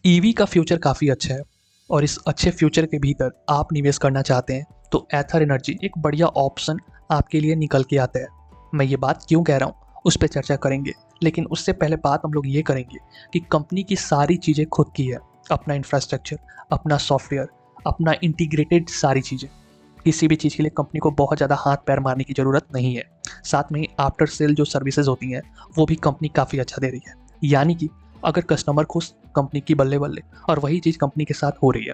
EV का future काफ़ी अच्छा है और इस अच्छे फ्यूचर के भीतर आप निवेश करना चाहते हैं तो एथर एनर्जी एक बढ़िया ऑप्शन आपके लिए निकल के आता है। मैं ये बात क्यों कह रहा हूँ उस पर चर्चा करेंगे, लेकिन उससे पहले बात हम लोग ये करेंगे कि कंपनी की सारी चीज़ें खुद की है। अपना इंफ्रास्ट्रक्चर, अपना सॉफ्टवेयर, अपना इंटीग्रेटेड सारी चीज़ें। किसी भी चीज़ के लिए कंपनी को बहुत ज़्यादा हाथ पैर मारने की ज़रूरत नहीं है। साथ में ही आफ्टर सेल जो सर्विसेज होती हैं वो भी कंपनी काफ़ी अच्छा दे रही है। यानी कि अगर कस्टमर खुश, कंपनी की बल्ले बल्ले, और वही चीज़ कंपनी के साथ हो रही है।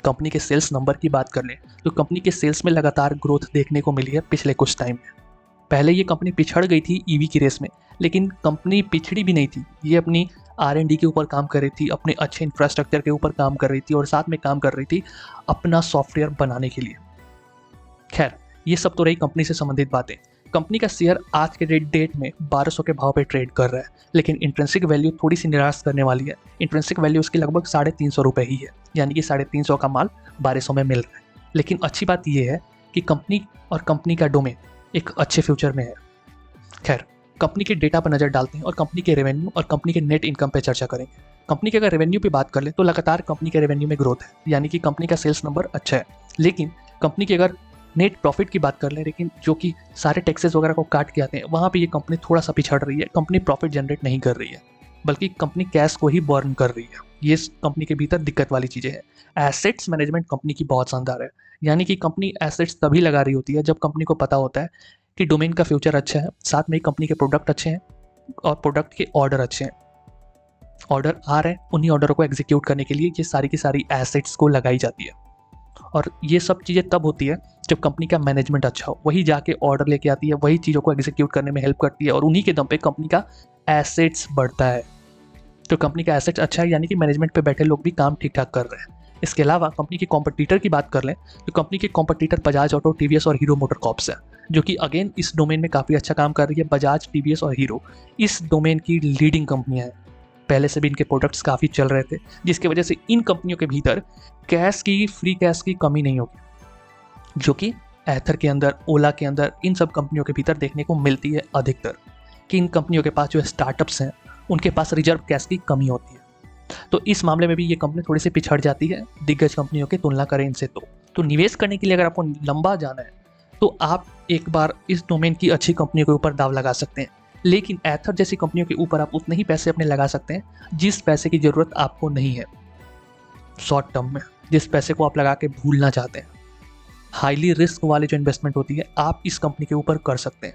कंपनी के सेल्स नंबर की बात कर लें तो कंपनी के सेल्स में लगातार ग्रोथ देखने को मिली है पिछले कुछ टाइम में। पहले ये कंपनी पिछड़ गई थी ईवी की रेस में, लेकिन कंपनी पिछड़ी भी नहीं थी। ये अपनी R&D के ऊपर काम कर रही थी, अपने अच्छे इंफ्रास्ट्रक्चर के ऊपर काम कर रही थी और साथ में काम कर रही थी अपना सॉफ्टवेयर बनाने के लिए। खैर, ये सब तो रही कंपनी से संबंधित बातें। कंपनी का शेयर आज के डेट में 1200 के भाव पे ट्रेड कर रहा है, लेकिन इंट्रिंसिक वैल्यू थोड़ी सी निराश करने वाली है। इंट्रिंसिक वैल्यू उसकी लगभग 350 रुपये ही है, यानी कि 350 का माल 1200 में मिल रहा है। लेकिन अच्छी बात यह है कि कंपनी और कंपनी का डोमेन एक अच्छे फ्यूचर में है। खैर, कंपनी के डेटा पर नज़र डालते हैं और कंपनी के रेवेन्यू और कंपनी के नेट इनकम पे चर्चा करेंगे। कंपनी के अगर रेवेन्यू पे बात कर लें तो लगातार कंपनी के रेवेन्यू में ग्रोथ है, यानी कि कंपनी का सेल्स नंबर अच्छा है। लेकिन कंपनी की अगर नेट प्रॉफिट की बात कर लें, लेकिन जो कि सारे टैक्सेस वगैरह को काट के आते हैं, वहाँ पे ये कंपनी थोड़ा सा पिछड़ रही है। कंपनी प्रॉफिट जनरेट नहीं कर रही है, बल्कि कंपनी कैश को ही बर्न कर रही है। ये कंपनी के भीतर दिक्कत वाली चीज़ें हैं। एसेट्स मैनेजमेंट कंपनी की बहुत शानदार है, यानी कि कंपनी एसेट्स तभी लगा रही होती है जब कंपनी को पता होता है कि डोमेन का फ्यूचर अच्छा है, साथ में ही कंपनी के प्रोडक्ट अच्छे हैं और प्रोडक्ट के ऑर्डर अच्छे हैं। ऑर्डर आ रहे हैं, उन्हीं ऑर्डरों को एग्जीक्यूट करने के लिए ये सारी की सारी एसेट्स को लगाई जाती है। और ये सब चीज़ें तब होती है जब कंपनी का मैनेजमेंट अच्छा हो, वही जाके ऑर्डर लेके आती है, वही चीज़ों को एग्जीक्यूट करने में हेल्प करती है और उन्हीं के दम पे कंपनी का एसेट्स बढ़ता है। तो कंपनी का एसेट्स अच्छा है, यानी कि मैनेजमेंट पे बैठे लोग भी काम ठीक ठाक कर रहे हैं। इसके अलावा कंपनी के कॉम्पिटिटर की बात कर लें तो कंपनी के कॉम्पिटिटर बजाज ऑटो, टीवीएस और हीरो मोटर कॉर्प्स है, जो कि अगेन इस डोमेन में काफ़ी अच्छा काम कर रही है। बजाज, टीवीएस और हीरो इस डोमेन की लीडिंग कंपनियां हैं। पहले से भी इनके प्रोडक्ट्स काफ़ी चल रहे थे, जिसकी वजह से इन कंपनियों के भीतर फ्री कैश की कमी नहीं होगी, जो कि एथर के अंदर, ओला के अंदर, इन सब कंपनियों के भीतर देखने को मिलती है अधिकतर। कि इन कंपनियों के पास जो स्टार्टअप्स हैं उनके पास रिजर्व कैश की कमी होती है। तो इस मामले में भी ये कंपनी थोड़ी सी पिछड़ जाती है दिग्गज कंपनियों की तुलना करें इनसे। तो निवेश करने के लिए अगर आपको लंबा जाना है तो आप एक बार इस डोमेन की अच्छी कंपनियों के ऊपर दाव लगा सकते हैं, लेकिन एथर जैसी कंपनियों के ऊपर आप उतने ही पैसे अपने लगा सकते हैं जिस पैसे की ज़रूरत आपको नहीं है शॉर्ट टर्म में, जिस पैसे को आप लगा के भूलना चाहते हैं। हाईली रिस्क वाली जो इन्वेस्टमेंट होती है आप इस कंपनी के ऊपर कर सकते हैं,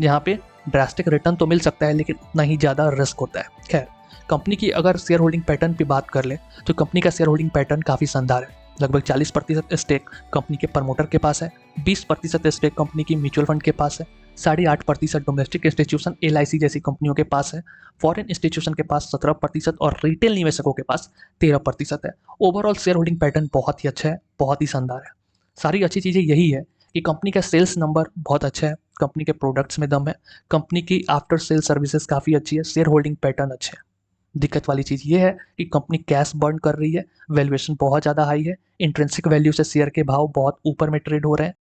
जहाँ पे ड्रास्टिक रिटर्न तो मिल सकता है लेकिन उतना ही ज़्यादा रिस्क होता है। खैर, कंपनी की अगर शेयर होल्डिंग पैटर्न की बात कर लें तो कंपनी का शेयर होल्डिंग पैटर्न काफ़ी शानदार है। लगभग 40% स्टेक कंपनी के प्रमोटर के पास है, 20% स्टेक कंपनी की म्यूचुअल फंड के पास है, 8.5% डोमेस्टिक इंस्टीट्यूशन LIC जैसी कंपनियों के पास है, फॉरेन इंस्टीट्यूशन के पास 17% और रिटेल निवेशकों के पास 13% है। ओवरऑल शेयर होल्डिंग पैटर्न बहुत ही अच्छा है, बहुत ही शानदार है। सारी अच्छी चीज़ें यही है कि कंपनी का सेल्स नंबर बहुत अच्छा है, कंपनी के प्रोडक्ट्स में दम है, कंपनी की आफ्टर सेल सर्विसेज काफ़ी अच्छी है, शेयर होल्डिंग पैटर्न अच्छे हैं। दिक्कत वाली चीज़ ये है कि कंपनी कैश बर्न कर रही है, वैल्यूएशन बहुत ज़्यादा हाई है, इंट्रिंसिक वैल्यू से शेयर के भाव बहुत ऊपर में ट्रेड हो रहे हैं